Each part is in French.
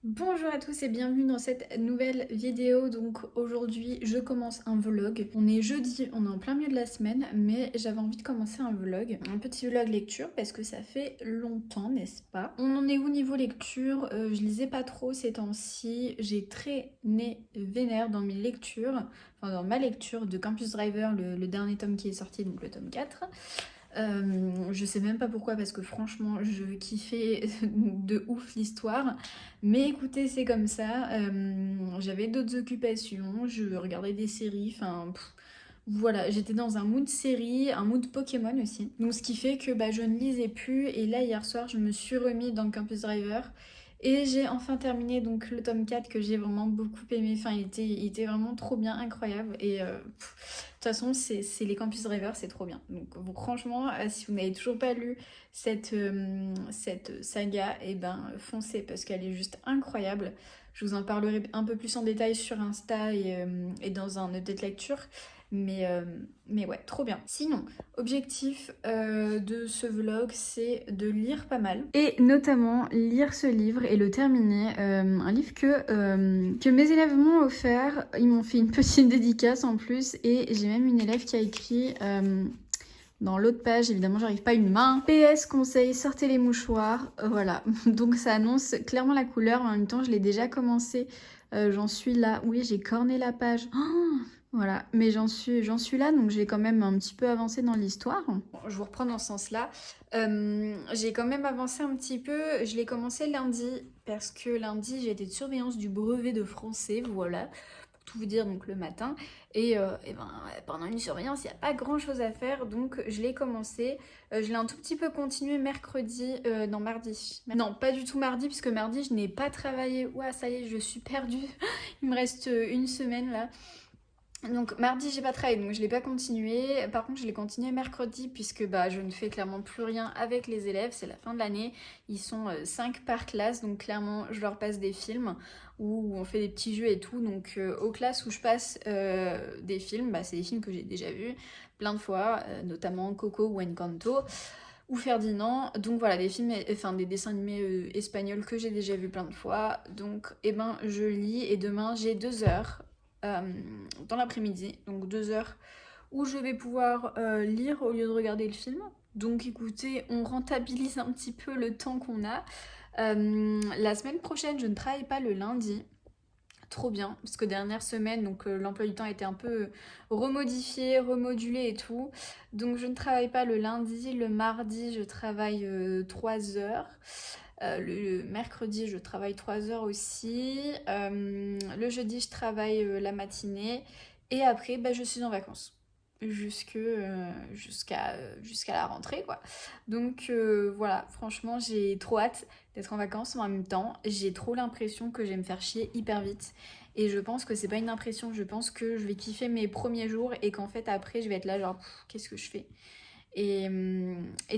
Bonjour à tous et bienvenue dans cette nouvelle vidéo. Donc aujourd'hui je commence un vlog. On est jeudi, on est en plein milieu de la semaine, mais j'avais envie de commencer un vlog. Un petit vlog lecture parce que ça fait longtemps, n'est-ce pas? On en est où niveau lecture? Je lisais pas trop ces temps-ci. J'ai traîné vénère dans mes lectures, enfin dans ma lecture de Campus Driver, le dernier tome qui est sorti, donc le tome 4. Je sais même pas pourquoi parce que franchement je kiffais de ouf l'histoire, mais écoutez c'est comme ça. J'avais d'autres occupations, je regardais des séries, enfin voilà, j'étais dans un mood série, un mood Pokémon aussi, donc ce qui fait que je ne lisais plus. Et là hier soir je me suis remis dans Campus Driver et j'ai enfin terminé donc le tome 4 que j'ai vraiment beaucoup aimé. Enfin il était vraiment trop bien, incroyable. Et de toute façon, c'est les Campus Driver, c'est trop bien. Donc franchement, si vous n'avez toujours pas lu cette saga, et ben foncez parce qu'elle est juste incroyable. Je vous en parlerai un peu plus en détail sur Insta et dans un update lecture. Mais, euh, mais ouais, trop bien. Sinon, objectif de ce vlog, c'est de lire pas mal. Et notamment lire ce livre et le terminer. Un livre que mes élèves m'ont offert. Ils m'ont fait une petite dédicace en plus. Et j'ai même une élève qui a écrit dans l'autre page, évidemment j'arrive pas, une main. PS conseil, sortez les mouchoirs. Voilà, donc ça annonce clairement la couleur. En même temps, je l'ai déjà commencé. J'en suis là. Oui, j'ai corné la page. Oh, voilà, mais j'en suis là, donc j'ai quand même un petit peu avancé dans l'histoire. Bon, je vous reprends dans ce sens-là. J'ai quand même avancé un petit peu. Je l'ai commencé lundi, parce que lundi, j'ai été de surveillance du brevet de français, voilà. Pour tout vous dire, donc le matin. Et ben, pendant une surveillance, il n'y a pas grand-chose à faire, donc je l'ai commencé. Je l'ai un tout petit peu continué mercredi, non mardi. Non, pas du tout mardi, puisque mardi, je n'ai pas travaillé. Ouah, ça y est, je suis perdue. Il me reste une semaine là. Donc mardi j'ai pas travaillé, donc je l'ai pas continué. Par contre je l'ai continué mercredi puisque je ne fais clairement plus rien avec les élèves, c'est la fin de l'année. Ils sont 5 par classe, donc clairement je leur passe des films où on fait des petits jeux et tout. Donc aux classes où je passe des films, c'est des films que j'ai déjà vus plein de fois, notamment Coco ou Encanto ou Ferdinand. Donc voilà, des films, enfin des dessins animés espagnols que j'ai déjà vus plein de fois. Donc je lis et demain j'ai 2 heures euh, dans l'après-midi, donc 2 heures où je vais pouvoir lire au lieu de regarder le film. Donc écoutez, on rentabilise un petit peu le temps qu'on a. La semaine prochaine, je ne travaille pas le lundi. Trop bien, parce que dernière semaine, donc l'emploi du temps a été un peu remodifié, remodulé et tout. Donc je ne travaille pas le lundi, le mardi je travaille 3 heures. Le mercredi, je travaille 3 heures aussi. Le jeudi, je travaille la matinée. Et après, je suis en vacances. Jusqu'à la rentrée, quoi. Donc voilà, franchement, j'ai trop hâte d'être en vacances. Mais en même temps, j'ai trop l'impression que je vais me faire chier hyper vite. Et je pense que c'est pas une impression, je pense que je vais kiffer mes premiers jours et qu'en fait, après, je vais être là, genre, qu'est-ce que je fais? Et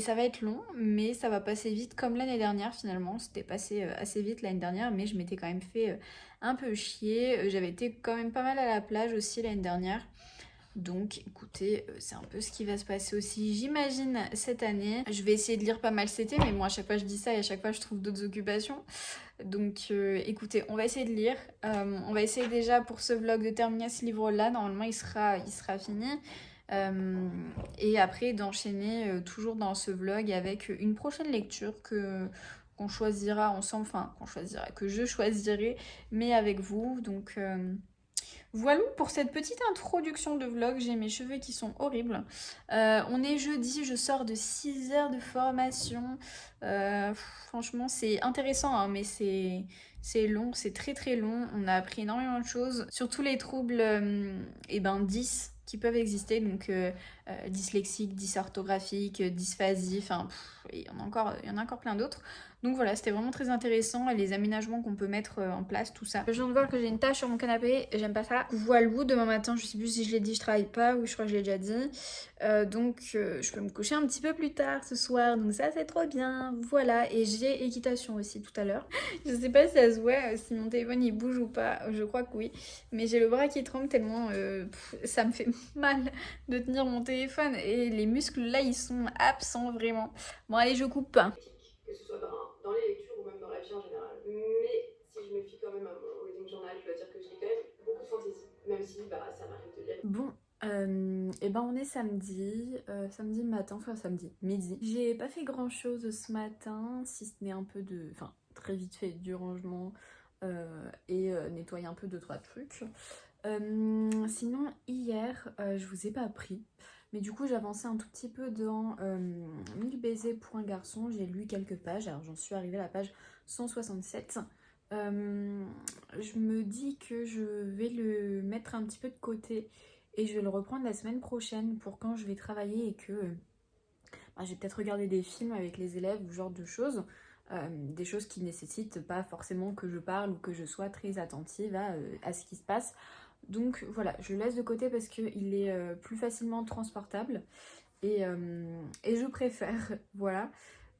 ça va être long, mais ça va passer vite comme l'année dernière finalement. C'était passé assez vite l'année dernière, mais je m'étais quand même fait un peu chier. J'avais été quand même pas mal à la plage aussi l'année dernière. Donc écoutez, c'est un peu ce qui va se passer aussi, j'imagine, cette année. Je vais essayer de lire pas mal cet été, mais moi à chaque fois je dis ça et à chaque fois je trouve d'autres occupations. Donc écoutez, on va essayer de lire. On va essayer déjà pour ce vlog de terminer ce livre-là. Normalement il sera fini. Euh, et après d'enchaîner toujours dans ce vlog avec une prochaine lecture qu'on choisira ensemble, enfin qu'on choisira, que je choisirai, mais avec vous. Donc voilà pour cette petite introduction de vlog. J'ai mes cheveux qui sont horribles. On est jeudi, je sors de 6 heures de formation. Franchement, c'est intéressant, hein, mais c'est long, c'est très très long. On a appris énormément de choses sur tous les troubles 10 qui peuvent exister. Donc dyslexique, dysorthographique, dysphasie, enfin, il y en a encore plein d'autres. Donc voilà, c'était vraiment très intéressant, les aménagements qu'on peut mettre en place, tout ça. Je viens de voir que j'ai une tache sur mon canapé, j'aime pas ça. Voilà, demain matin, je sais plus si je l'ai dit, je travaille pas, ou je crois que je l'ai déjà dit. Je peux me coucher un petit peu plus tard ce soir, donc ça c'est trop bien. Voilà, et j'ai équitation aussi tout à l'heure. Je sais pas si ça se voit, si mon téléphone il bouge ou pas, je crois que oui. Mais j'ai le bras qui tremble tellement ça me fait mal de tenir mon téléphone, et les muscles là ils sont absents vraiment. Bon allez, je coupe. Que ce soit dans les lectures ou même dans la vie en général. Mais si je bah ça m'arrive de lire. Bon, et ben on est samedi, samedi matin, enfin samedi midi. J'ai pas fait grand chose ce matin, si ce n'est un peu de, enfin très vite fait du rangement et nettoyer un peu 2-3 trucs. Sinon hier, je vous ai pas appris, mais du coup j'ai avancé un tout petit peu dans 1000 baisers pour un garçon. J'ai lu quelques pages, alors j'en suis arrivée à la page 167. Je me dis que je vais le mettre un petit peu de côté et je vais le reprendre la semaine prochaine pour quand je vais travailler et que bah, je vais peut-être regarder des films avec les élèves ou ce genre de choses. Des choses qui nécessitent pas forcément que je parle ou que je sois très attentive à ce qui se passe. Donc voilà, je le laisse de côté parce qu'il est plus facilement transportable et je préfère, voilà.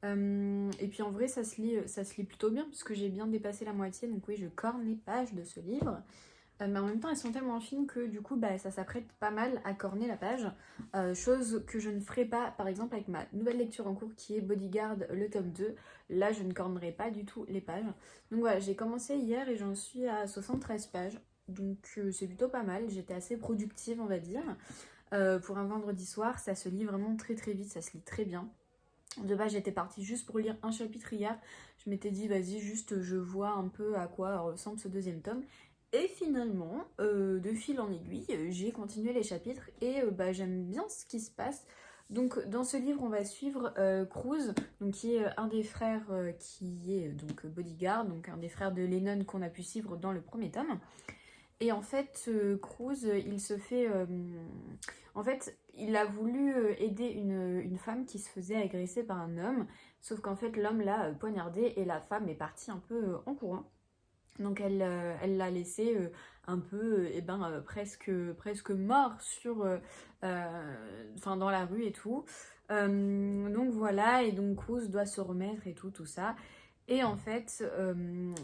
Et puis en vrai ça se lit plutôt bien puisque j'ai bien dépassé la moitié, donc oui je corne les pages de ce livre. Mais en même temps elles sont tellement fines que du coup bah, ça s'apprête pas mal à corner la page, chose que je ne ferai pas par exemple avec ma nouvelle lecture en cours qui est Bodyguard le tome 2. Là je ne cornerai pas du tout les pages. Donc voilà, j'ai commencé hier et j'en suis à 73 pages, donc c'est plutôt pas mal, j'étais assez productive on va dire. Pour un vendredi soir, ça se lit vraiment très très vite, ça se lit très bien. De base, j'étais partie juste pour lire un chapitre hier. Je m'étais dit, vas-y, juste je vois un peu à quoi ressemble ce deuxième tome. Et finalement, de fil en aiguille, j'ai continué les chapitres et bah, j'aime bien ce qui se passe. Donc dans ce livre, on va suivre Cruz, donc, qui est un des frères qui est donc bodyguard, donc un des frères de Lennon qu'on a pu suivre dans le premier tome. Et en fait, Cruz, il se fait... en fait, il a voulu aider une femme qui se faisait agresser par un homme, sauf qu'en fait, l'homme l'a poignardé et la femme est partie un peu en courant. Donc elle l'a laissé un peu, presque mort enfin dans la rue et tout. Donc voilà, et donc Cruz doit se remettre et tout ça. Et en fait,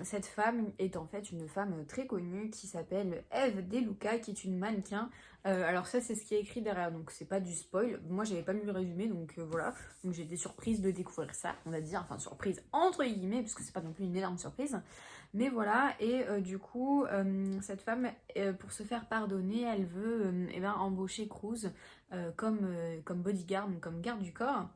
cette femme est en fait une femme très connue qui s'appelle Eve DeLuca, qui est une mannequin. Alors ça, c'est ce qui est écrit derrière, donc c'est pas du spoil. Moi, j'avais pas lu le résumé, donc voilà. Donc j'ai été surprise de découvrir ça, on va dire. Enfin, surprise entre guillemets, parce que c'est pas non plus une énorme surprise. Mais voilà, et du coup, cette femme, pour se faire pardonner, elle veut embaucher Cruz comme bodyguard, donc comme garde du corps.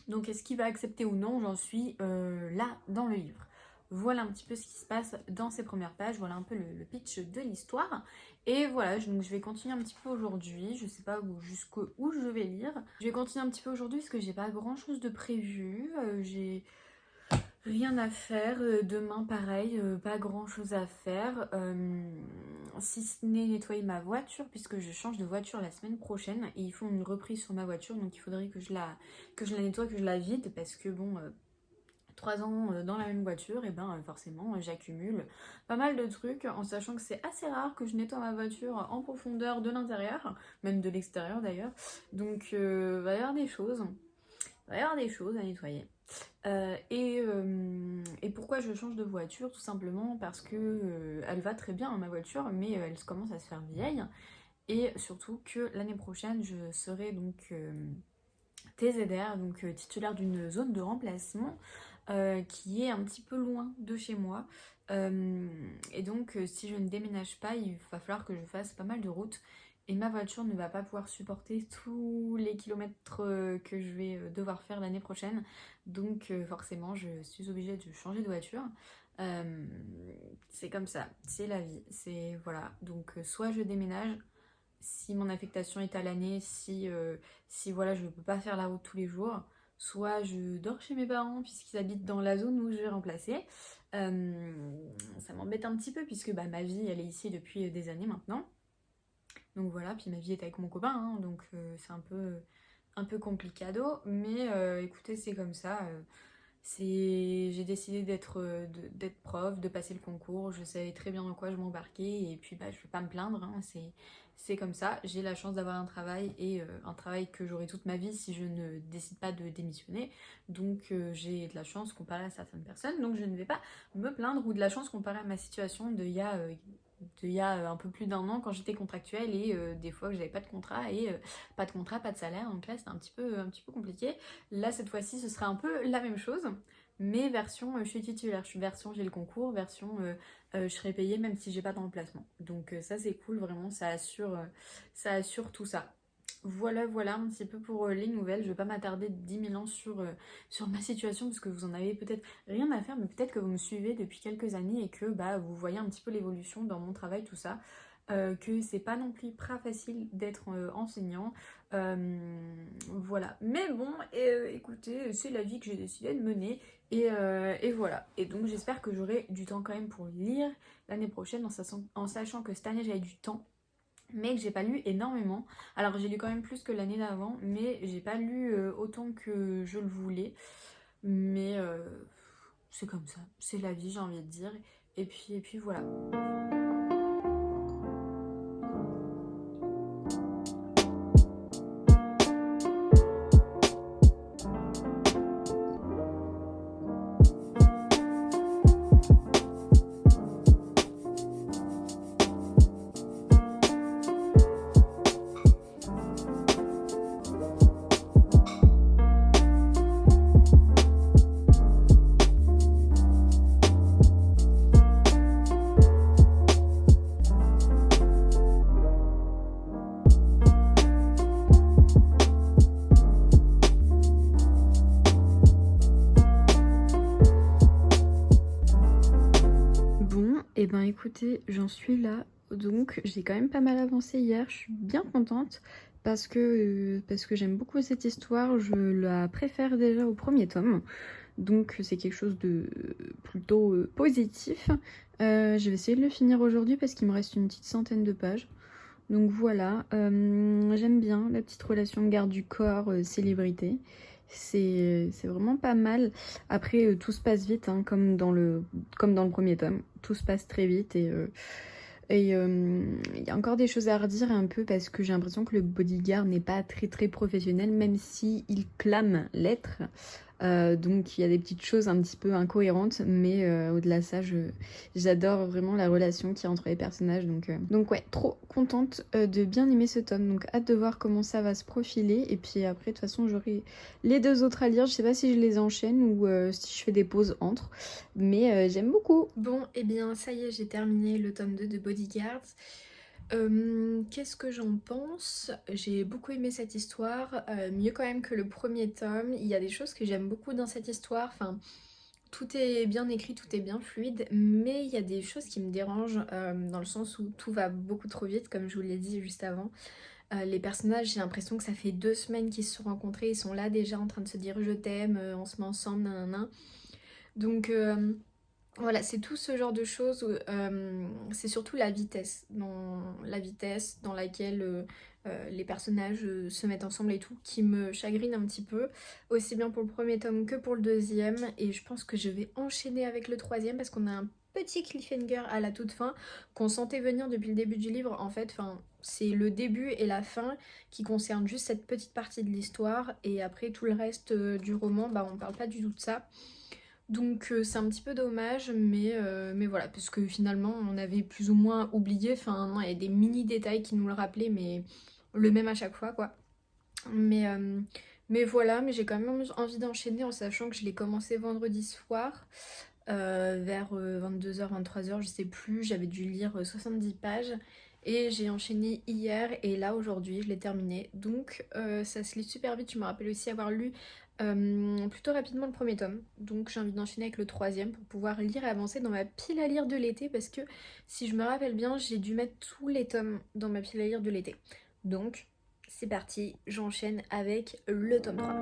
Donc est-ce qu'il va accepter ou non? J'en suis là dans le livre. Voilà un petit peu ce qui se passe dans ces premières pages, voilà un peu le pitch de l'histoire. Et voilà, donc je vais continuer un petit peu aujourd'hui, je sais pas jusqu'où je vais lire. Je vais continuer un petit peu aujourd'hui parce que j'ai pas grand chose de prévu, j'ai rien à faire. Demain pareil, pas grand chose à faire, si ce n'est nettoyer ma voiture puisque je change de voiture la semaine prochaine et ils font une reprise sur ma voiture, donc il faudrait que je la nettoie, que je la vide parce que bon, 3 ans dans la même voiture, et ben forcément j'accumule pas mal de trucs en sachant que c'est assez rare que je nettoie ma voiture en profondeur de l'intérieur, même de l'extérieur d'ailleurs. Donc va y avoir des choses, à nettoyer. Et pourquoi je change de voiture? Tout simplement parce que elle va très bien ma voiture, mais elle commence à se faire vieille. Et surtout que l'année prochaine, je serai donc TZR, donc titulaire d'une zone de remplacement qui est un petit peu loin de chez moi. Et donc, si je ne déménage pas, il va falloir que je fasse pas mal de routes. Et ma voiture ne va pas pouvoir supporter tous les kilomètres que je vais devoir faire l'année prochaine. Donc, forcément, je suis obligée de changer de voiture. C'est comme ça, c'est la vie. C'est voilà. Donc, soit je déménage, si mon affectation est à l'année, si voilà, je ne peux pas faire la route tous les jours, soit je dors chez mes parents puisqu'ils habitent dans la zone où je vais remplacer. Ça m'embête un petit peu puisque bah, ma vie elle est ici depuis des années maintenant. Donc voilà, puis ma vie est avec mon copain, hein, donc c'est un peu complicado. Mais écoutez, c'est comme ça. J'ai décidé d'être prof, de passer le concours, je savais très bien dans quoi je m'embarquais et puis bah, je vais pas me plaindre, hein, c'est comme ça. J'ai la chance d'avoir un travail et un travail que j'aurai toute ma vie si je ne décide pas de démissionner. Donc j'ai de la chance comparé à certaines personnes, donc je ne vais pas me plaindre, ou de la chance comparé à ma situation il y a un peu plus d'un an quand j'étais contractuelle et des fois que j'avais pas de contrat et pas de contrat, pas de salaire, donc là c'était un petit peu compliqué. Là cette fois-ci ce sera un peu la même chose, mais version je suis titulaire, je suis version j'ai le concours, version je serai payée même si j'ai pas d'emplacement. Donc ça c'est cool, vraiment ça assure tout ça. Voilà, voilà un petit peu pour les nouvelles. Je vais pas m'attarder 10 000 ans sur ma situation parce que vous en avez peut-être rien à faire, mais peut-être que vous me suivez depuis quelques années et que bah, vous voyez un petit peu l'évolution dans mon travail, tout ça. Que c'est pas non plus pas facile d'être enseignant. Voilà. Mais bon, écoutez, c'est la vie que j'ai décidé de mener. Et voilà. Et donc j'espère que j'aurai du temps quand même pour lire l'année prochaine en sachant que cette année j'avais du temps mais que j'ai pas lu énormément. Alors j'ai lu quand même plus que l'année d'avant, mais j'ai pas lu autant que je le voulais. Mais c'est comme ça, c'est la vie j'ai envie de dire. Et puis voilà. Bon, et ben écoutez, j'en suis là. Donc j'ai quand même pas mal avancé hier, je suis bien contente parce que j'aime beaucoup cette histoire, je la préfère déjà au premier tome. Donc c'est quelque chose de plutôt positif. Je vais essayer de le finir aujourd'hui parce qu'il me reste une petite centaine de pages. Donc voilà, j'aime bien la petite relation garde du corps, célébrité. C'est vraiment pas mal. Après, tout se passe vite, hein, comme dans le premier tome. Tout se passe très vite et il y a encore des choses à redire un peu parce que j'ai l'impression que le bodyguard n'est pas très professionnel, même si il clame l'être. Donc il y a des petites choses un petit peu incohérentes, mais au-delà de ça, j'adore vraiment la relation qu'il y a entre les personnages. Donc ouais, trop contente de bien aimer ce tome. Donc hâte de voir comment ça va se profiler. Et puis après, de toute façon, j'aurai les deux autres à lire. Je sais pas si je les enchaîne ou si je fais des pauses entre, mais j'aime beaucoup. Bon, et bien ça y est, j'ai terminé le tome 2 de Bodyguards. Qu'est-ce que j'en pense? J'ai beaucoup aimé cette histoire, mieux quand même que le premier tome. Il y a des choses que j'aime beaucoup dans cette histoire, enfin tout est bien écrit, tout est bien fluide, mais il y a des choses qui me dérangent dans le sens où tout va beaucoup trop vite, comme je vous l'ai dit juste avant. Les personnages, j'ai l'impression que ça fait 2 semaines qu'ils se sont rencontrés, ils sont là déjà en train de se dire je t'aime, on se met ensemble, nanana. Donc voilà, c'est tout ce genre de choses, c'est surtout la vitesse dans laquelle les personnages se mettent ensemble et tout, qui me chagrine un petit peu, aussi bien pour le premier tome que pour le deuxième, et je pense que je vais enchaîner avec le troisième parce qu'on a un petit cliffhanger à la toute fin qu'on sentait venir depuis le début du livre. En fait, enfin, c'est le début et la fin qui concernent juste cette petite partie de l'histoire, et après tout le reste du roman, bah on parle pas du tout de ça. Donc c'est un petit peu dommage, mais voilà, parce que finalement on avait plus ou moins oublié, enfin non, il y a des mini détails qui nous le rappelaient, mais le même à chaque fois quoi. Mais, euh, mais voilà, mais j'ai quand même envie d'enchaîner en sachant que je l'ai commencé vendredi soir, vers 22h, 23h, je sais plus, j'avais dû lire 70 pages. Et j'ai enchaîné hier et là aujourd'hui je l'ai terminé. Donc ça se lit super vite. Je me rappelle aussi avoir lu plutôt rapidement le premier tome. Donc j'ai envie d'enchaîner avec le troisième pour pouvoir lire et avancer dans ma pile à lire de l'été. Parce que si je me rappelle bien, j'ai dû mettre tous les tomes dans ma pile à lire de l'été. Donc c'est parti, j'enchaîne avec le tome 3.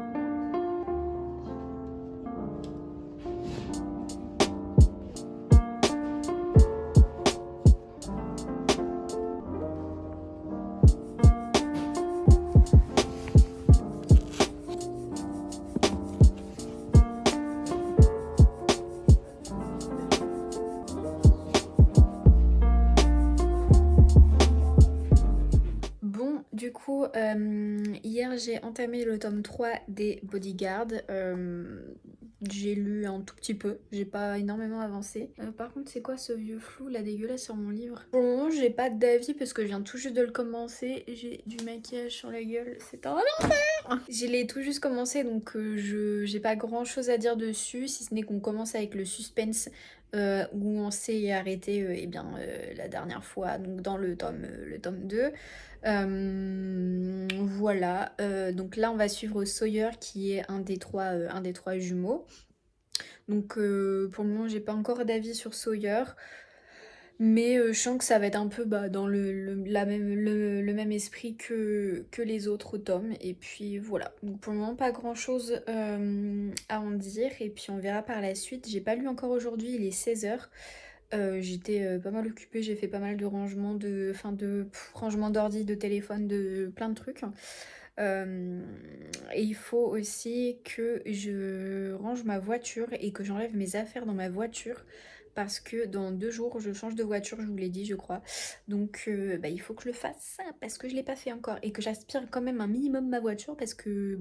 Bon, du coup, hier j'ai entamé le tome 3 des Bodyguards. J'ai lu un tout petit peu, j'ai pas énormément avancé. Par contre, c'est quoi ce vieux flou là dégueulasse sur mon livre? Pour le moment, j'ai pas d'avis parce que je viens tout juste de le commencer. J'ai du maquillage sur la gueule, c'est un enfer! Je l'ai tout juste commencé donc j'ai pas grand chose à dire dessus, si ce n'est qu'on commence avec le suspense où on s'est arrêté la dernière fois, donc dans le tome 2. Voilà, donc là on va suivre Sawyer qui est un des trois jumeaux. Donc pour le moment j'ai pas encore d'avis sur Sawyer. Mais je sens que ça va être un peu dans le même esprit que les autres tomes. Et puis voilà. Donc pour le moment, pas grand chose à en dire. Et puis on verra par la suite. J'ai pas lu encore aujourd'hui, il est 16h. J'étais pas mal occupée, j'ai fait pas mal de rangements rangement d'ordi, de téléphone, de plein de trucs. Et il faut aussi que je range ma voiture et que j'enlève mes affaires dans ma voiture parce que dans 2 jours je change de voiture, je vous l'ai dit je crois. Donc il faut que je le fasse parce que je l'ai pas fait encore et que j'aspire quand même un minimum ma voiture parce que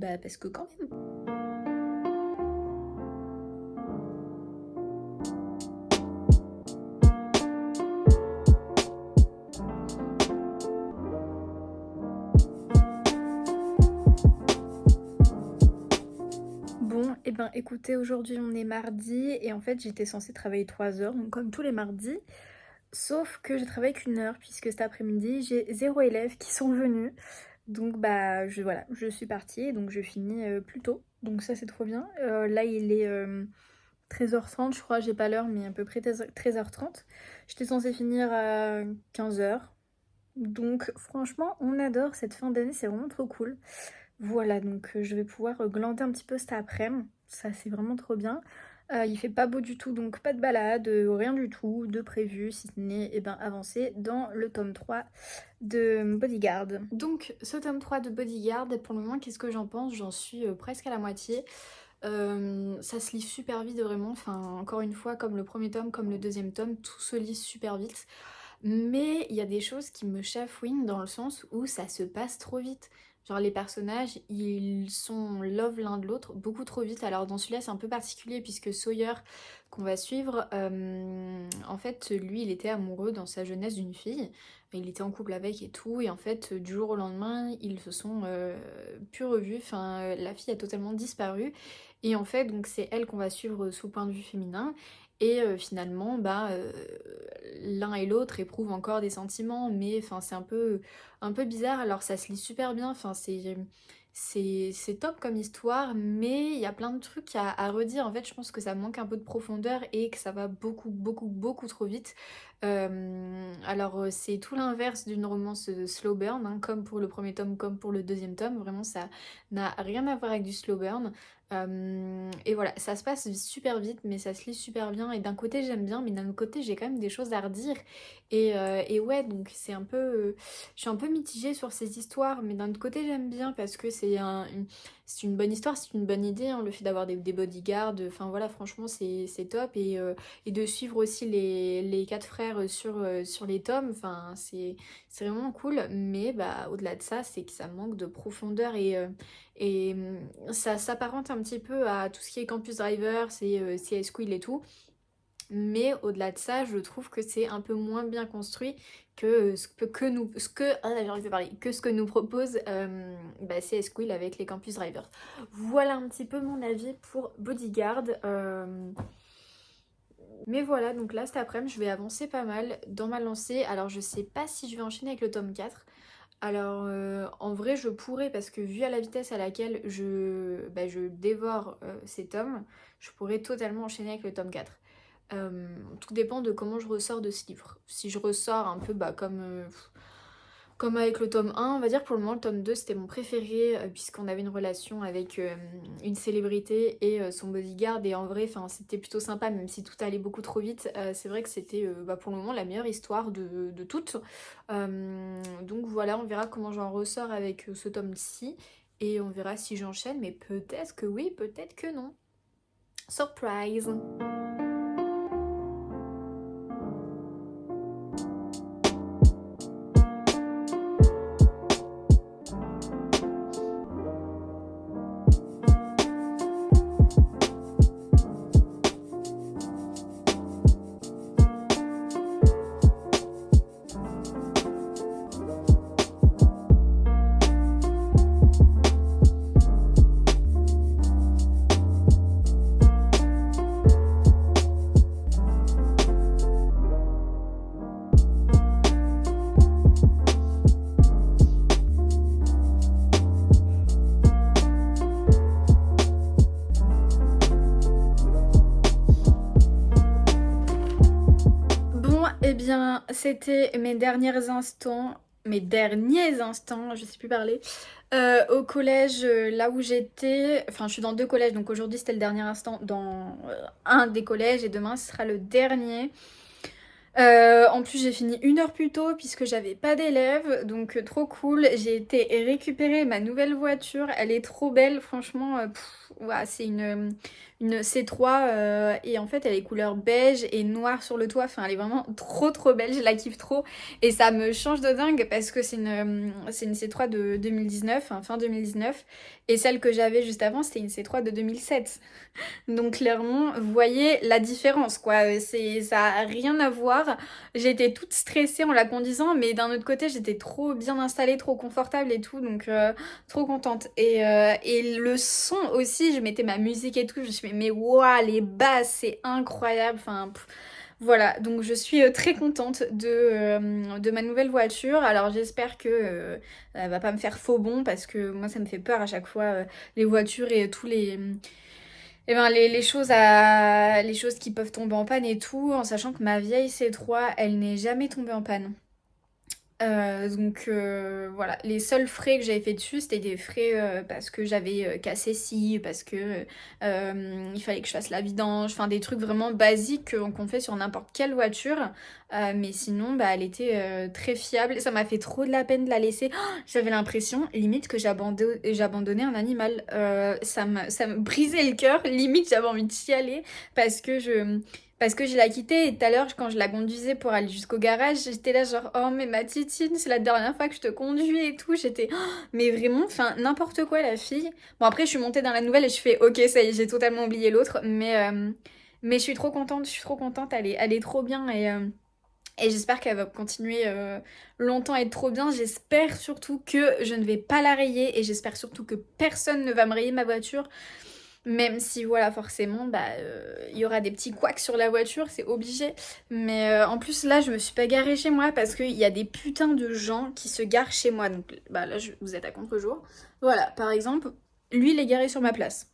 quand même. Bon, et ben écoutez, aujourd'hui on est mardi et en fait j'étais censée travailler 3 heures, donc comme tous les mardis. Sauf que j'ai travaillé qu'une heure puisque cet après-midi j'ai 0 élèves qui sont venus. Donc voilà, je suis partie donc je finis plus tôt. Donc ça c'est trop bien. Là il est 13h30 je crois, j'ai pas l'heure mais à peu près 13h30. J'étais censée finir à 15h. Donc franchement on adore cette fin d'année, c'est vraiment trop cool. Voilà, donc je vais pouvoir glander un petit peu cet après-midi. Ça, c'est vraiment trop bien. Il fait pas beau du tout, donc pas de balade, rien du tout de prévu, si ce n'est avancer dans le tome 3 de Bodyguard. Donc, ce tome 3 de Bodyguard, pour le moment, qu'est-ce que j'en pense? J'en suis presque à la moitié. Ça se lit super vite, vraiment. Enfin, encore une fois, comme le premier tome, comme le deuxième tome, tout se lit super vite. Mais il y a des choses qui me chafouinent dans le sens où ça se passe trop vite. Genre les personnages, ils sont love l'un de l'autre beaucoup trop vite. Alors dans celui-là c'est un peu particulier puisque Sawyer qu'on va suivre, en fait lui il était amoureux dans sa jeunesse d'une fille. Il était en couple avec et tout et en fait du jour au lendemain ils se sont plus revus. Enfin la fille a totalement disparu et en fait donc c'est elle qu'on va suivre sous le point de vue féminin. Et finalement, l'un et l'autre éprouvent encore des sentiments, mais enfin c'est un peu bizarre. Alors ça se lit super bien, enfin c'est top comme histoire, mais il y a plein de trucs à redire. En fait, je pense que ça manque un peu de profondeur et que ça va beaucoup trop vite. C'est tout l'inverse d'une romance slow burn, hein, comme pour le premier tome, comme pour le deuxième tome. Vraiment, ça n'a rien à voir avec du slow burn. Et voilà, ça se passe super vite, mais ça se lit super bien. Et d'un côté, j'aime bien, mais d'un autre côté, j'ai quand même des choses à redire. Et ouais, donc c'est un peu. Je suis un peu mitigée sur ces histoires, mais d'un autre côté, j'aime bien parce que c'est une bonne histoire, c'est une bonne idée, hein, le fait d'avoir des bodyguards. Enfin voilà, franchement, c'est top. Et de suivre aussi les quatre frères sur les tomes, enfin, c'est vraiment cool. Mais au-delà de ça, c'est que ça manque de profondeur et ça s'apparente un petit peu à tout ce qui est Campus Driver, c'est CS Quill et tout. Mais au-delà de ça, je trouve que c'est un peu moins bien construit que ce que nous propose CS Quill avec les Campus Drivers. Voilà un petit peu mon avis pour Bodyguard. Mais voilà, donc là cet après-midi je vais avancer pas mal dans ma lancée. Alors je sais pas si je vais enchaîner avec le tome 4. Alors en vrai je pourrais parce que vu à la vitesse à laquelle je dévore ces tomes, je pourrais totalement enchaîner avec le tome 4. Tout dépend de comment je ressors de ce livre. Si je ressors un peu comme avec le tome 1, on va dire que pour le moment le tome 2 c'était mon préféré puisqu'on avait une relation avec une célébrité et son bodyguard et en vrai c'était plutôt sympa même si tout allait beaucoup trop vite. C'est vrai que c'était pour le moment la meilleure histoire de toutes. Donc voilà, on verra comment j'en ressors avec ce tome-ci et on verra si j'enchaîne mais peut-être que oui, peut-être que non. Surprise! Eh bien, c'était mes derniers instants, je sais plus parler, au collège, là où j'étais. Enfin, je suis dans 2 collèges, donc aujourd'hui c'était le dernier instant dans un des collèges et demain ce sera le dernier. En plus, j'ai fini 1 heure plus tôt puisque j'avais pas d'élèves, donc trop cool. J'ai été récupérer ma nouvelle voiture, elle est trop belle, franchement. Ouah, c'est une C3 et en fait elle est couleur beige et noir sur le toit. Enfin, elle est vraiment trop belle, je la kiffe trop et ça me change de dingue parce que c'est une C3 de 2019, hein, fin 2019, et celle que j'avais juste avant c'était une C3 de 2007. Donc clairement, vous voyez la différence, quoi. Ça a rien à voir. J'étais toute stressée en la conduisant, mais d'un autre côté, j'étais trop bien installée, trop confortable et tout, donc trop contente. Et le son aussi, je mettais ma musique et tout, je me suis dit, mais waouh, les basses, c'est incroyable. Enfin, voilà, donc je suis très contente de ma nouvelle voiture. Alors j'espère que elle va pas me faire faux bond parce que moi ça me fait peur à chaque fois les voitures et tous les les choses qui peuvent tomber en panne et tout, en sachant que ma vieille C3, elle n'est jamais tombée en panne. Voilà, les seuls frais que j'avais fait dessus, c'était des frais parce que j'avais cassé scie, parce que il fallait que je fasse la vidange, enfin des trucs vraiment basiques qu'on fait sur n'importe quelle voiture. Mais sinon, bah, elle était très fiable. Ça m'a fait trop de la peine de la laisser. Oh, j'avais l'impression, limite, que j'abandonnais un animal. Ça me brisait le cœur. Limite, j'avais envie de chialer parce que je la quittais et tout à l'heure, quand je la conduisais pour aller jusqu'au garage, j'étais là genre, oh mais ma titine, c'est la dernière fois que je te conduis et tout. J'étais, oh, mais vraiment, enfin, n'importe quoi la fille. Bon après, je suis montée dans la nouvelle et je fais, ok, ça y est, j'ai totalement oublié l'autre. Mais je suis trop contente, elle est trop bien et j'espère qu'elle va continuer longtemps à être trop bien. J'espère surtout que je ne vais pas la rayer et j'espère surtout que personne ne va me rayer ma voiture. Même si, voilà, forcément, bah, il y aura des petits couacs sur la voiture, c'est obligé. Mais en plus, là, je me suis pas garée chez moi parce qu'il y a des putains de gens qui se garent chez moi. Donc, bah, là, vous êtes à contre-jour. Voilà, par exemple, lui, il est garé sur ma place.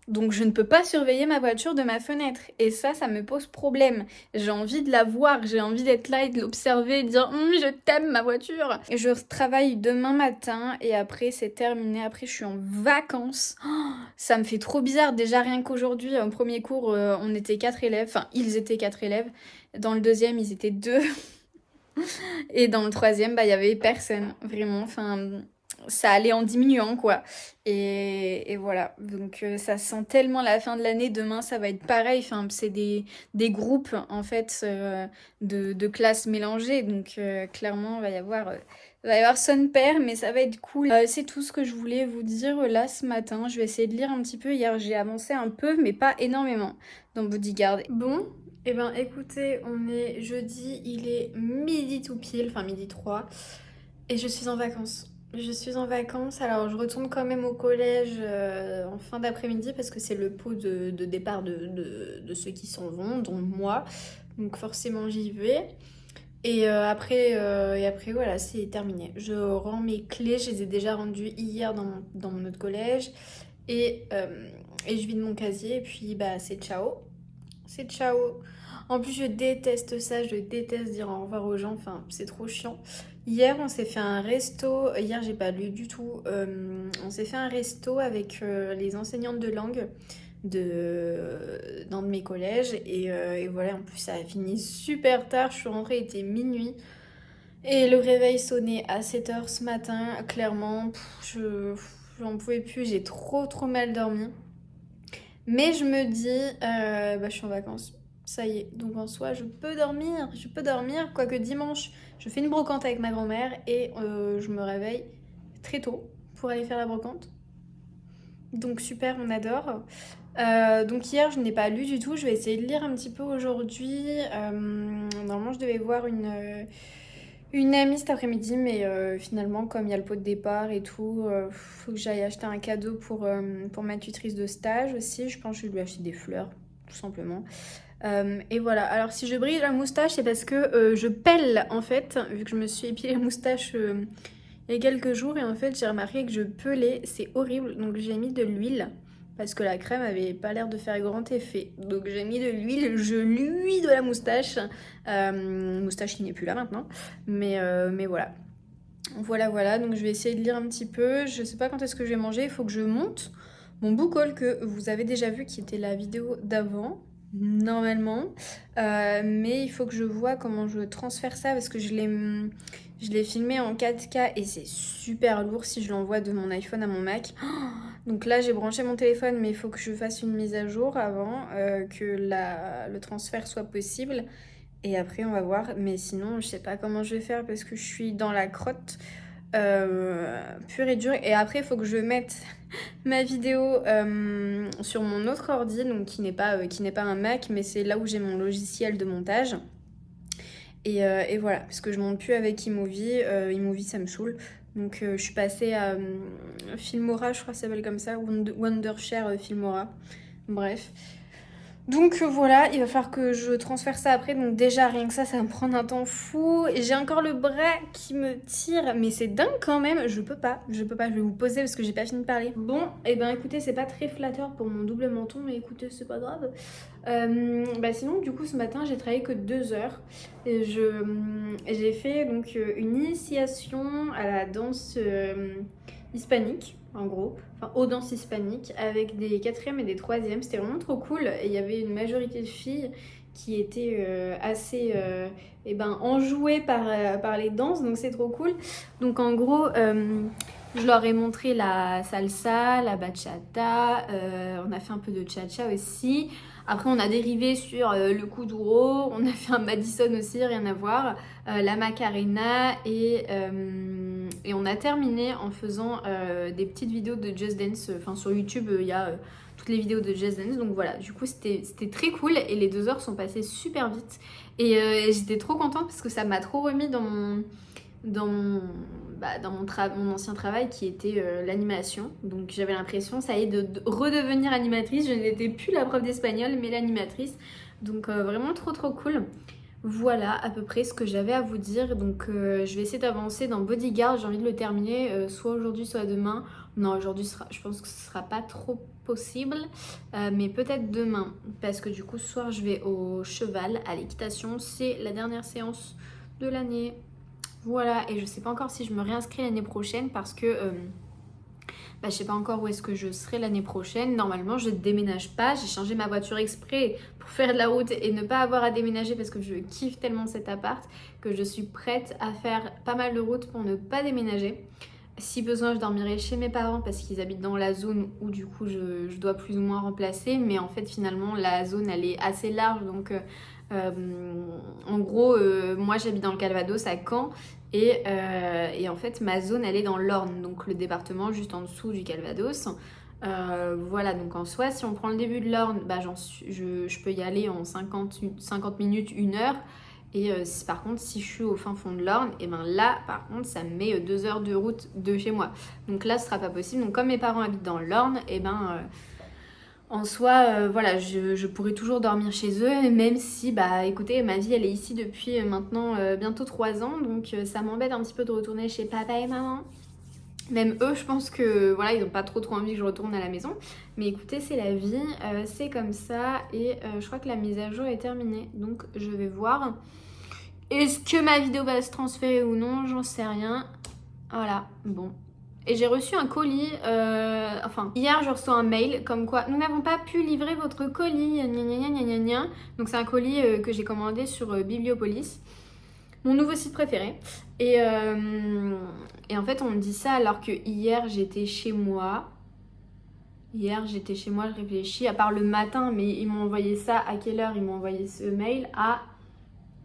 Donc je ne peux pas surveiller ma voiture de ma fenêtre. Et ça me pose problème. J'ai envie de la voir, j'ai envie d'être là et de l'observer et de dire je t'aime ma voiture. Et je travaille demain matin et après c'est terminé. Après je suis en vacances. Oh, ça me fait trop bizarre. Déjà rien qu'aujourd'hui, en premier cours, on était 4 élèves. Enfin, ils étaient 4 élèves. Dans le deuxième, ils étaient 2. Et dans le troisième, bah, il y avait personne. Vraiment, enfin ça allait en diminuant quoi. Et voilà, donc ça sent tellement la fin de l'année, demain ça va être pareil, enfin c'est des groupes en fait de classes mélangées, donc clairement il va y avoir son père, mais ça va être cool. C'est tout ce que je voulais vous dire là ce matin, je vais essayer de lire un petit peu, hier j'ai avancé un peu mais pas énormément dans Bodyguard. Bon, et ben écoutez, on est jeudi, il est midi tout pile, enfin midi 3, et je suis en vacances. Je suis en vacances, alors je retourne quand même au collège en fin d'après-midi parce que c'est le pot de départ de ceux qui s'en vont, dont moi. Donc forcément j'y vais. Et après voilà, c'est terminé. Je rends mes clés, je les ai déjà rendues hier dans mon autre collège. Et je vide mon casier et puis bah c'est ciao. C'est ciao. En plus, je déteste ça, je déteste dire au revoir aux gens, enfin, c'est trop chiant. Hier, on s'est fait un resto, hier, j'ai pas lu du tout. On s'est fait un resto avec les enseignantes de langue d'un de mes collèges. Et voilà, en plus, ça a fini super tard. Je suis rentrée, il était minuit. Et le réveil sonnait à 7 h ce matin. Clairement, j'en pouvais plus, j'ai trop mal dormi. Mais je me dis, bah, je suis en vacances. Ça y est. Donc en soi, je peux dormir. Je peux dormir. Quoique dimanche, je fais une brocante avec ma grand-mère et je me réveille très tôt pour aller faire la brocante. Donc super, on adore. Donc hier, je n'ai pas lu du tout. Je vais essayer de lire un petit peu aujourd'hui. Normalement, je devais voir une amie cet après-midi, mais finalement, comme il y a le pot de départ et tout, faut que j'aille acheter un cadeau pour ma tutrice de stage aussi. Je pense que je vais lui acheter des fleurs, tout simplement. Et voilà, alors si je brille la moustache, c'est parce que je pèle en fait, vu que je me suis épilé la moustache il y a quelques jours, et en fait j'ai remarqué que je pelais, c'est horrible, donc j'ai mis de l'huile, parce que la crème avait pas l'air de faire grand effet. Donc j'ai mis de l'huile, je lui de la moustache. Moustache qui n'est plus là maintenant. Mais voilà. Voilà, donc je vais essayer de lire un petit peu. Je sais pas quand est-ce que je vais manger, il faut que je monte mon book haul que vous avez déjà vu qui était la vidéo d'avant. Normalement, mais il faut que je vois comment je transfère ça parce que je l'ai filmé en 4K et c'est super lourd si je l'envoie de mon iPhone à mon Mac. Donc là j'ai branché mon téléphone mais il faut que je fasse une mise à jour avant que le transfert soit possible et après on va voir, mais sinon je sais pas comment je vais faire parce que je suis dans la crotte pure et dure et après il faut que je mette ma vidéo sur mon autre ordi, donc qui n'est pas un Mac, mais c'est là où j'ai mon logiciel de montage. Et voilà, parce que je monte plus avec iMovie, iMovie ça me saoule. Donc je suis passée à Filmora, je crois que ça s'appelle comme ça, Wondershare Filmora. Bref. Donc voilà, il va falloir que je transfère ça après. Donc déjà, rien que ça va me prendre un temps fou. Et j'ai encore le bras qui me tire. Mais c'est dingue quand même. Je peux pas. Je vais vous poser parce que j'ai pas fini de parler. Bon, et ben écoutez, c'est pas très flatteur pour mon double menton. Mais écoutez, c'est pas grave. Sinon, du coup, ce matin, j'ai travaillé que 2 heures. Et j'ai fait donc une initiation à la danse hispanique. En gros, enfin aux danses hispaniques avec des 4e et des 3e, c'était vraiment trop cool et il y avait une majorité de filles qui étaient assez enjouées par les danses, donc c'est trop cool. Donc en gros, je leur ai montré la salsa, la bachata, on a fait un peu de cha-cha aussi. Après on a dérivé sur le kuduro, on a fait un Madison aussi, rien à voir, la Macarena et on a terminé en faisant des petites vidéos de Just Dance. Enfin sur YouTube il y a toutes les vidéos de Just Dance, donc voilà, du coup c'était très cool et les 2 heures sont passées super vite et j'étais trop contente parce que ça m'a trop remis dans mon ancien travail qui était l'animation. Donc j'avais l'impression, ça y est, de redevenir animatrice. Je n'étais plus la prof d'espagnol, mais l'animatrice. Donc vraiment trop cool. Voilà à peu près ce que j'avais à vous dire. Donc je vais essayer d'avancer dans Bodyguard. J'ai envie de le terminer soit aujourd'hui, soit demain. Non, aujourd'hui, je pense que ce sera pas trop possible, mais peut-être demain. Parce que du coup, ce soir, je vais au cheval, à l'équitation. C'est la dernière séance de l'année. Voilà, et je sais pas encore si je me réinscris l'année prochaine parce que je sais pas encore où est-ce que je serai l'année prochaine. Normalement, je ne déménage pas. J'ai changé ma voiture exprès pour faire de la route et ne pas avoir à déménager parce que je kiffe tellement cet appart que je suis prête à faire pas mal de route pour ne pas déménager. Si besoin, je dormirai chez mes parents parce qu'ils habitent dans la zone où du coup je dois plus ou moins remplacer. Mais en fait, finalement, la zone, elle est assez large. Donc, en gros, moi, j'habite dans le Calvados, à Caen. Et en fait, ma zone, elle est dans l'Orne, donc le département juste en dessous du Calvados. Voilà, donc en soi, si on prend le début de l'Orne, je peux y aller en 50 minutes, 1 heure. Et par contre, si je suis au fin fond de l'Orne, et ben là, par contre, ça me met 2 heures de route de chez moi. Donc là, ce sera pas possible. Donc comme mes parents habitent dans l'Orne, et ben en soi, voilà, je pourrais toujours dormir chez eux, même si, écoutez, ma vie, elle est ici depuis maintenant bientôt 3 ans. Donc ça m'embête un petit peu de retourner chez papa et maman. Même eux, je pense que voilà, ils n'ont pas trop envie que je retourne à la maison. Mais écoutez, c'est la vie, c'est comme ça. Et je crois que la mise à jour est terminée. Donc je vais voir. Est-ce que ma vidéo va se transférer ou non? J'en sais rien. Voilà, bon. Et j'ai reçu un colis, hier je reçois un mail comme quoi nous n'avons pas pu livrer votre colis, gna gna gna gna gna gna. Donc c'est un colis que j'ai commandé sur Bibliopolis, mon nouveau site préféré. Et en fait on me dit ça alors que hier j'étais chez moi. Je réfléchis, à part le matin, mais ils m'ont envoyé ça à quelle heure? Ils m'ont envoyé ce mail à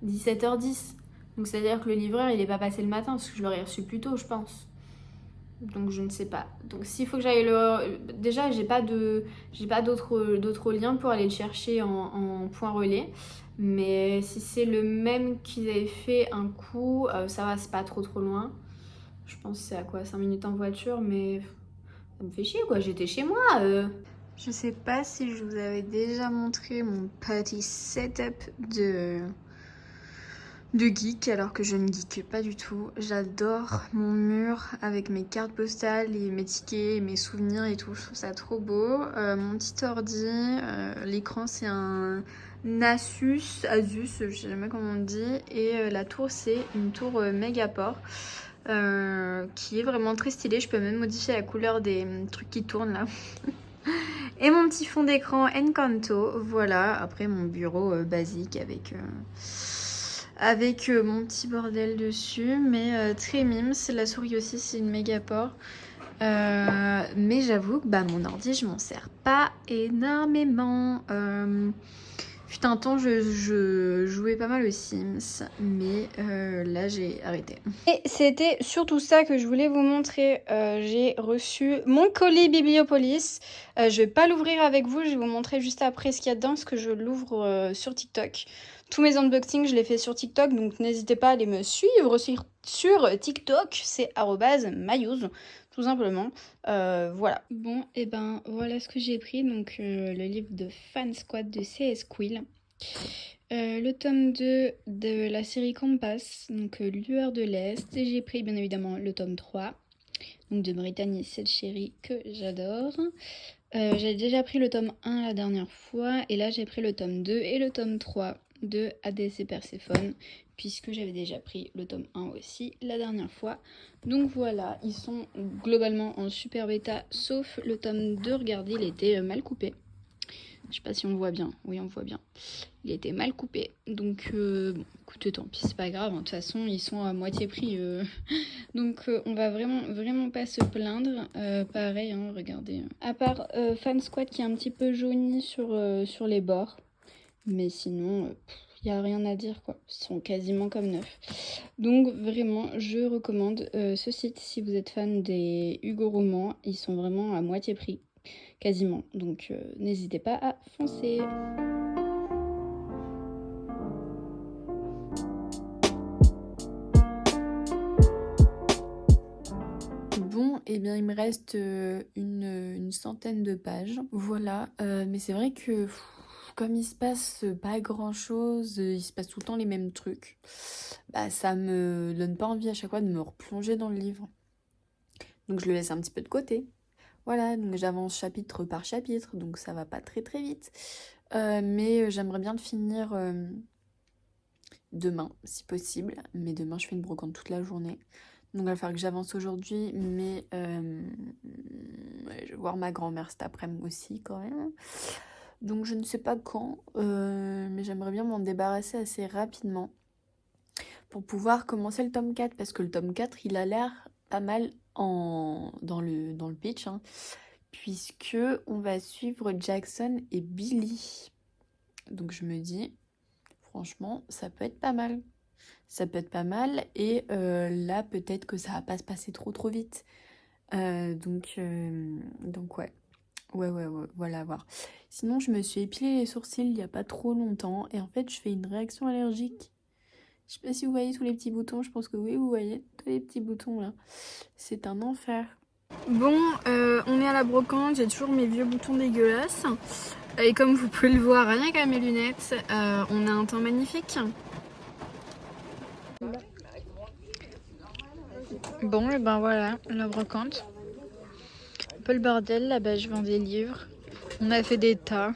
17h10. Donc c'est-à-dire que le livreur il n'est pas passé le matin parce que je l'aurais reçu plus tôt, je pense. Donc je ne sais pas. Donc s'il faut que j'aille déjà j'ai pas d'autres liens pour aller le chercher en point relais. Mais si c'est le même qu'ils avaient fait un coup, ça va, c'est pas trop loin. Je pense que c'est à quoi, 5 minutes en voiture, mais ça me fait chier quoi, j'étais chez moi. Je sais pas si je vous avais déjà montré mon petit setup de geek alors que je ne geek pas du tout. J'adore mon mur avec mes cartes postales et mes tickets et mes souvenirs et tout. Je trouve ça trop beau. Mon petit ordi, l'écran c'est un Asus, je sais jamais comment on dit. Et la tour c'est une tour Megaport. Qui est vraiment très stylée. Je peux même modifier la couleur des trucs qui tournent là. Et mon petit fond d'écran Encanto. Voilà, après mon bureau basique avec mon petit bordel dessus. Mais très mimes. La souris aussi, c'est une Megaport. Mais j'avoue que mon ordi, je m'en sers pas énormément. Fut un temps, je jouais pas mal aux Sims, mais là, j'ai arrêté. Et c'était surtout ça que je voulais vous montrer. J'ai reçu mon colis Bibliopolis. Je vais pas l'ouvrir avec vous, je vais vous montrer juste après ce qu'il y a dedans, parce que je l'ouvre sur TikTok. Tous mes unboxings, je les fais sur TikTok, donc n'hésitez pas à aller me suivre sur TikTok. C'est @mayouz. Tout simplement. Voilà. Bon, et voilà ce que j'ai pris. Donc, le livre de Fan Squad de CS Quill. Le tome 2 de la série Compass, donc Lueur de l'Est. Et j'ai pris bien évidemment le tome 3, donc de Brittany Setcheri, que j'adore. J'ai déjà pris le tome 1 la dernière fois. Et là, j'ai pris le tome 2 et le tome 3 de Hades et Perséphone, puisque j'avais déjà pris le tome 1 aussi la dernière fois. Donc voilà, ils sont globalement en super bêta, sauf le tome 2, regardez, il était mal coupé. Je sais pas si on voit bien, oui on voit bien. Il était mal coupé, donc bon, écoutez, tant pis, c'est pas grave, de toute façon ils sont à moitié prix. Donc on va vraiment pas se plaindre. Pareil, hein, regardez. À part Fan Squad qui est un petit peu jauni sur les bords. Mais sinon, il n'y a rien à dire quoi. Ils sont quasiment comme neufs. Donc vraiment, je recommande ce site si vous êtes fan des Hugo Romans. Ils sont vraiment à moitié prix, quasiment. Donc n'hésitez pas à foncer. Bon, et bien il me reste une centaine de pages. Voilà, mais c'est vrai que comme il se passe pas grand chose, il se passe tout le temps les mêmes trucs, ça me donne pas envie à chaque fois de me replonger dans le livre. Donc je le laisse un petit peu de côté. Voilà, donc j'avance chapitre par chapitre, donc ça va pas très très vite. Mais j'aimerais bien le finir demain, si possible. Mais demain je fais une brocante toute la journée. Donc il va falloir que j'avance aujourd'hui, mais je vais voir ma grand-mère cet après-midi aussi quand même. Donc je ne sais pas quand, mais j'aimerais bien m'en débarrasser assez rapidement pour pouvoir commencer le tome 4, parce que le tome 4 il a l'air pas mal dans le pitch, hein, puisque on va suivre Jackson et Billy. Donc je me dis, franchement, ça peut être pas mal. Ça peut être pas mal, et là peut-être que ça va pas se passer trop vite. Donc ouais. Ouais, voilà, à voir. Sinon, je me suis épilé les sourcils il y a pas trop longtemps, et en fait, je fais une réaction allergique. Je sais pas si vous voyez tous les petits boutons, je pense que oui, vous voyez tous les petits boutons là. C'est un enfer. Bon, on est à la brocante, j'ai toujours mes vieux boutons dégueulasses. Et comme vous pouvez le voir, rien qu'à mes lunettes, on a un temps magnifique. Bon, et voilà, la brocante. Un peu le bordel, là-bas je vends des livres. On a fait des tas.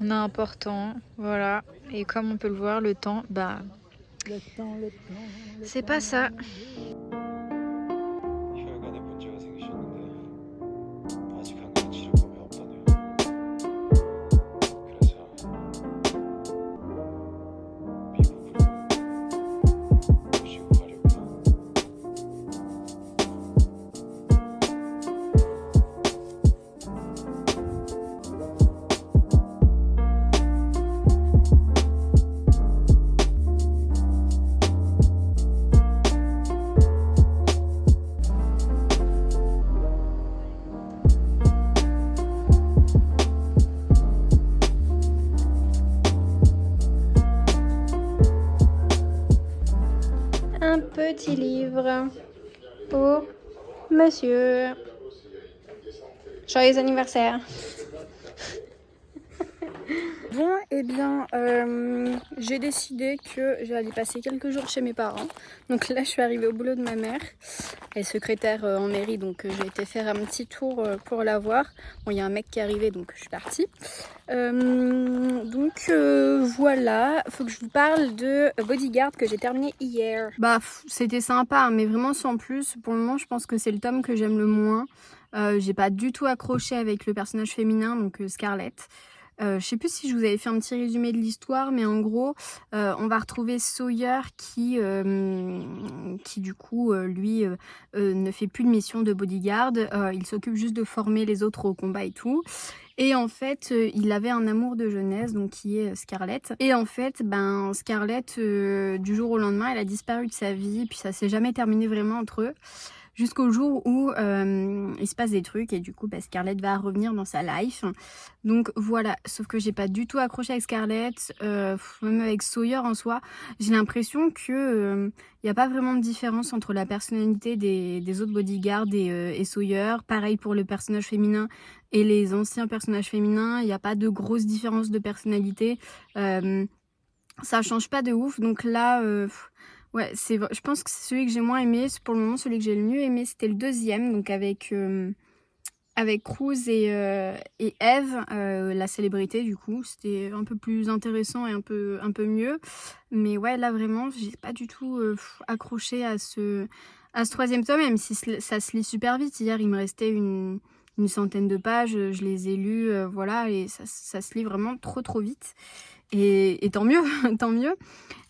On a un portant, voilà. Et comme on peut le voir, le temps, c'est pas ça. Un petit livre pour monsieur. Joyeux anniversaire. Bon, eh bien, j'ai décidé que j'allais passer quelques jours chez mes parents. Donc là, je suis arrivée au boulot de ma mère. Elle est secrétaire en mairie, donc j'ai été faire un petit tour pour la voir. Bon, il y a un mec qui est arrivé, donc je suis partie. Voilà, faut que je vous parle de Bodyguard que j'ai terminé hier. Bah, c'était sympa, mais vraiment sans plus. Pour le moment, je pense que c'est le tome que j'aime le moins. J'ai pas du tout accroché avec le personnage féminin, donc Scarlett. Je sais plus si je vous avais fait un petit résumé de l'histoire, mais en gros, on va retrouver Sawyer qui du coup, lui, ne fait plus de mission de bodyguard. Il s'occupe juste de former les autres au combat et tout. Et en fait, il avait un amour de jeunesse, donc qui est Scarlett. Et en fait, Scarlett, du jour au lendemain, elle a disparu de sa vie, puis ça s'est jamais terminé vraiment entre eux. Jusqu'au jour où il se passe des trucs et du coup Scarlett va revenir dans sa life. Donc voilà, sauf que j'ai pas du tout accroché avec Scarlett, même avec Sawyer en soi. J'ai l'impression que y a pas vraiment de différence entre la personnalité des autres bodyguards et Sawyer. Pareil pour le personnage féminin et les anciens personnages féminins, il n'y a pas de grosse différence de personnalité. Ça change pas de ouf, donc là... ouais, je pense que c'est celui que j'ai moins aimé. Pour le moment, celui que j'ai le mieux aimé, c'était le deuxième, donc avec Cruz et Eve, la célébrité du coup. C'était un peu plus intéressant et un peu mieux. Mais ouais, là vraiment, j'ai pas du tout accroché à ce troisième tome, même si ça se lit super vite. Hier, il me restait une centaine de pages, je les ai lus, voilà, et ça se lit vraiment trop vite. Et tant mieux, tant mieux.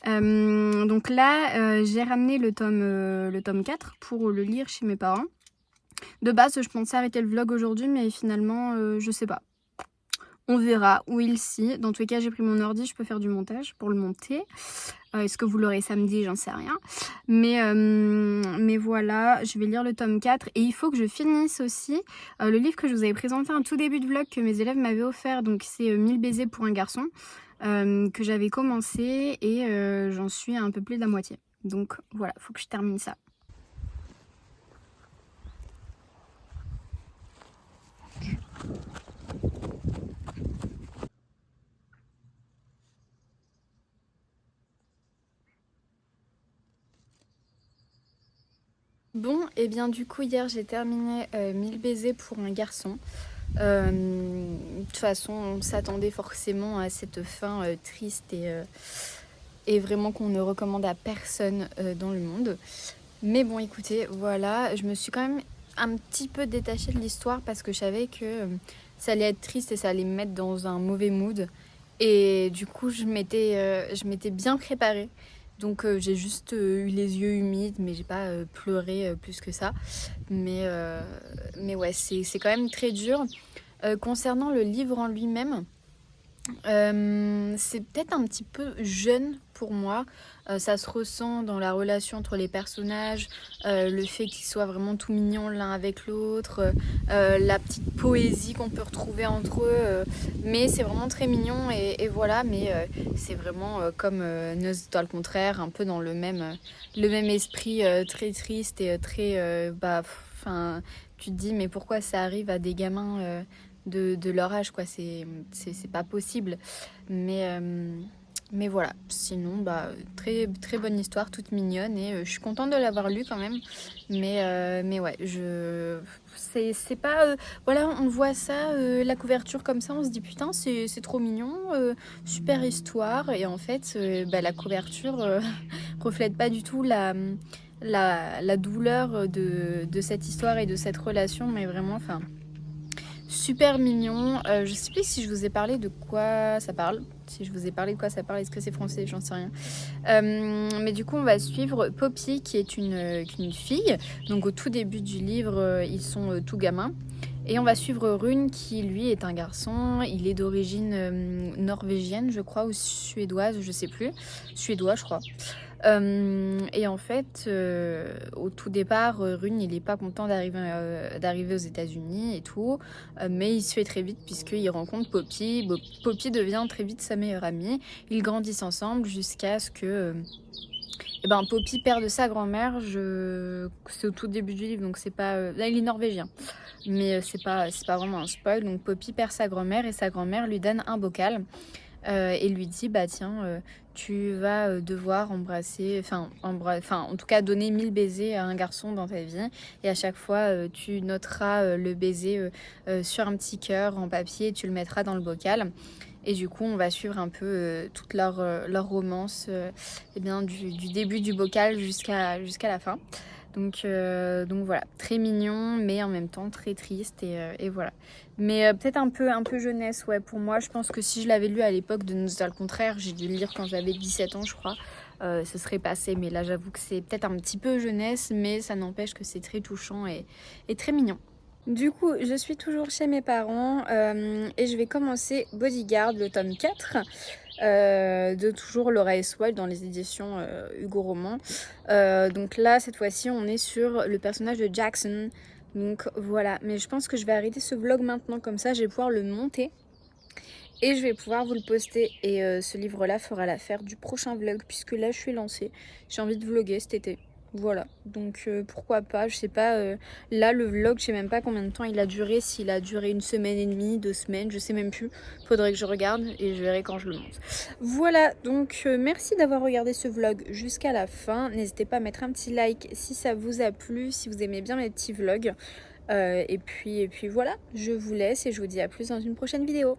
Donc là, j'ai ramené le tome 4 pour le lire chez mes parents. De base, je pensais arrêter le vlog aujourd'hui, mais finalement, je sais pas. On verra, will see. Dans tous les cas, j'ai pris mon ordi, je peux faire du montage pour le monter. Est-ce que vous l'aurez samedi? J'en sais rien. Mais voilà, je vais lire le tome 4. Et il faut que je finisse aussi le livre que je vous avais présenté en tout début de vlog que mes élèves m'avaient offert. Donc c'est 1000 baisers pour un garçon. Que j'avais commencé et j'en suis à un peu plus de la moitié. Donc voilà, faut que je termine ça. Bon, et bien du coup hier j'ai terminé 1000 baisers pour un garçon. De toute façon on s'attendait forcément à cette fin triste et vraiment qu'on ne recommande à personne dans le monde. Mais bon écoutez, voilà, je me suis quand même un petit peu détachée de l'histoire parce que je savais que ça allait être triste et ça allait me mettre dans un mauvais mood. Et du coup je m'étais bien préparée. Donc j'ai juste eu les yeux humides, mais j'ai pas pleuré plus que ça. Mais ouais, c'est quand même très dur. Concernant le livre en lui-même, c'est peut-être un petit peu jeune pour moi. Ça se ressent dans la relation entre les personnages, le fait qu'ils soient vraiment tout mignons l'un avec l'autre, la petite poésie qu'on peut retrouver entre eux. Mais c'est vraiment très mignon et voilà. Mais c'est vraiment comme Noces d'étoiles contraires, un peu dans le même esprit très triste et très... tu te dis mais pourquoi ça arrive à des gamins de leur âge, quoi. C'est pas possible. Mais voilà, sinon très très bonne histoire, toute mignonne et je suis contente de l'avoir lu quand même. Mais ouais, c'est pas voilà, on voit ça, la couverture comme ça, on se dit putain c'est trop mignon, super histoire, et en fait la couverture reflète pas du tout la douleur de cette histoire et de cette relation, mais vraiment enfin super mignon. Je sais plus si je vous ai parlé de quoi ça parle. Si je vous ai parlé de quoi ça parle, est-ce que c'est français? J'en sais rien. Mais du coup, on va suivre Poppy, qui est une fille. Donc au tout début du livre, ils sont tout gamins. Et on va suivre Rune, qui lui est un garçon. Il est d'origine norvégienne, je crois, ou suédoise, je sais plus. Suédois, je crois. Et en fait, au tout départ, Rune, il est pas content d'arriver aux États-Unis et tout, mais il se fait très vite puisqu'il rencontre Poppy. Poppy devient très vite sa meilleure amie. Ils grandissent ensemble jusqu'à ce que Poppy perde sa grand-mère. C'est au tout début du livre, donc c'est pas... Là, il est norvégien, mais c'est pas vraiment un spoil. Donc Poppy perd sa grand-mère et sa grand-mère lui donne un bocal. et lui dit bah tiens, tu vas devoir embrasser, enfin en tout cas donner 1000 baisers à un garçon dans ta vie, et à chaque fois tu noteras le baiser sur un petit cœur en papier et tu le mettras dans le bocal. Et du coup, on va suivre un peu toute leur romance, et bien, du début du bocal jusqu'à la fin. Donc voilà, très mignon, mais en même temps très triste, et voilà. Mais peut-être un peu jeunesse, ouais, pour moi. Je pense que si je l'avais lu à l'époque de Nous à le contraire, j'ai dû le lire quand j'avais 17 ans, je crois, ce serait passé. Mais là, j'avoue que c'est peut-être un petit peu jeunesse, mais ça n'empêche que c'est très touchant et très mignon. Du coup, je suis toujours chez mes parents et je vais commencer Bodyguard, le tome 4 de toujours Laura S. Wilde dans les éditions Hugo Roman. Donc là, cette fois-ci, on est sur le personnage de Jackson. Donc voilà, mais je pense que je vais arrêter ce vlog maintenant, comme ça je vais pouvoir le monter et je vais pouvoir vous le poster. Et ce livre-là fera l'affaire du prochain vlog, puisque là je suis lancée. J'ai envie de vlogger cet été. Voilà, donc pourquoi pas, je sais pas, là le vlog, je sais même pas combien de temps il a duré, s'il a duré 1 semaine et demie, 2 semaines, je sais même plus, faudrait que je regarde et je verrai quand je le monte. Voilà, donc merci d'avoir regardé ce vlog jusqu'à la fin, n'hésitez pas à mettre un petit like si ça vous a plu, si vous aimez bien mes petits vlogs, et puis voilà, je vous laisse et je vous dis à plus dans une prochaine vidéo.